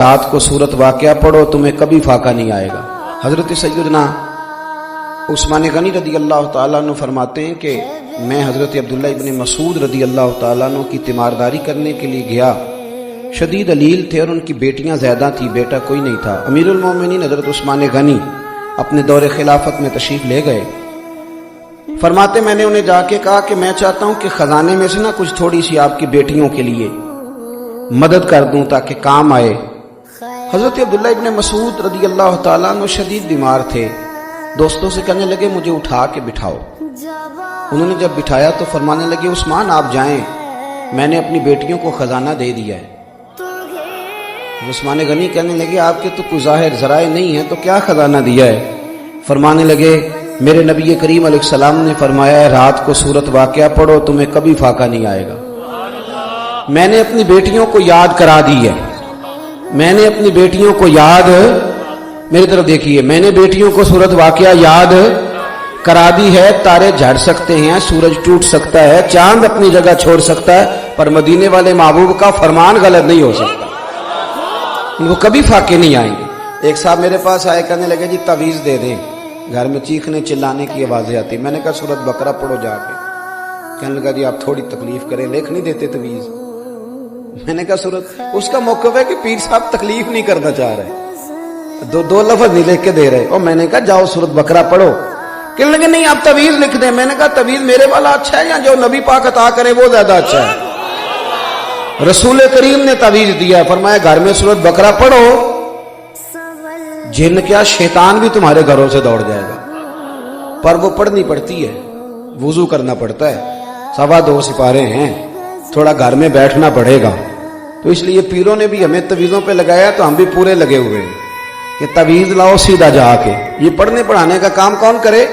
رات کو سورت واقعہ پڑھو تمہیں کبھی فاقہ نہیں آئے گا۔ حضرت سیدنا عثمان غنی رضی اللہ تعالیٰ عنہ فرماتے ہیں کہ میں حضرت عبداللہ ابن مسعود رضی اللہ تعالیٰ عنہ کی تیمارداری کرنے کے لیے گیا۔ شدید علیل تھے اور ان کی بیٹیاں زیادہ تھی، بیٹا کوئی نہیں تھا۔ امیر المومنین حضرت عثمان غنی اپنے دور خلافت میں تشریف لے گئے۔ فرماتے میں نے انہیں جا کے کہا کہ میں چاہتا ہوں کہ خزانے میں سے نا کچھ تھوڑی سی آپ کی بیٹیوں کے لیے مدد کر دوں تاکہ کام آئے۔ حضرت عبداللہ ابن مسعود رضی اللہ تعالیٰ عنہ شدید بیمار تھے، دوستوں سے کہنے لگے مجھے اٹھا کے بٹھاؤ۔ انہوں نے جب بٹھایا تو فرمانے لگے عثمان آپ جائیں، میں نے اپنی بیٹیوں کو خزانہ دے دیا ہے۔ عثمان غنی کہنے لگے آپ کے تو کوئی ظاہر ذرائع نہیں ہے تو کیا خزانہ دیا ہے؟ فرمانے لگے میرے نبی کریم علیہ السلام نے فرمایا ہے رات کو سورت واقعہ پڑھو تمہیں کبھی فاقہ نہیں آئے گا۔ میں نے اپنی بیٹیوں کو یاد کرا دی ہے، میں نے اپنی بیٹیوں کو یاد، میری طرف دیکھیے، میں نے بیٹیوں کو سورت واقعہ یاد کرا دی ہے۔ تارے جھڑ سکتے ہیں، سورج ٹوٹ سکتا ہے، چاند اپنی جگہ چھوڑ سکتا ہے، پر مدینے والے محبوب کا فرمان غلط نہیں ہو سکتا، وہ کبھی فاقے نہیں آئیں گے۔ ایک صاحب میرے پاس آئے کہنے لگے جی تعویذ دے دیں، گھر میں چیخنے چلانے کی آوازیں آتی۔ میں نے کہا سورت بقرہ پڑھو جا کے۔ کہنے لگا جی آپ تھوڑی تکلیف کریں، لکھ نہیں دیتے تعویذ؟ میں نے کہا سورت، اس کا موقف ہے کہ پیر صاحب تکلیف نہیں کرنا چاہ رہے، دو لفظ نہیں لکھ کے دے رہے۔ اور میں نے کہا جاؤ سورت بقرہ پڑھو۔ کہنے لگے نہیں آپ تعویذ لکھ دیں۔ میں نے کہا تعویذ میرے والا اچھا ہے یا جو نبی پاک عطا کرے وہ زیادہ اچھا ہے؟ رسول کریم نے تعویذ دیا، فرمایا گھر میں سورت بقرہ پڑھو، جن کیا شیطان بھی تمہارے گھروں سے دوڑ جائے گا، پر وہ پڑھنی پڑتی ہے، وضو کرنا پڑتا ہے، 2.25 سپارے ہیں، تھوڑا گھر میں بیٹھنا پڑے گا۔ تو اس لیے پیروں نے بھی ہمیں تعویذوں پہ لگایا تو ہم بھی پورے لگے ہوئے ہیں کہ تعویذ لاؤ سیدھا جا کے۔ یہ پڑھنے پڑھانے کا کام کون کرے؟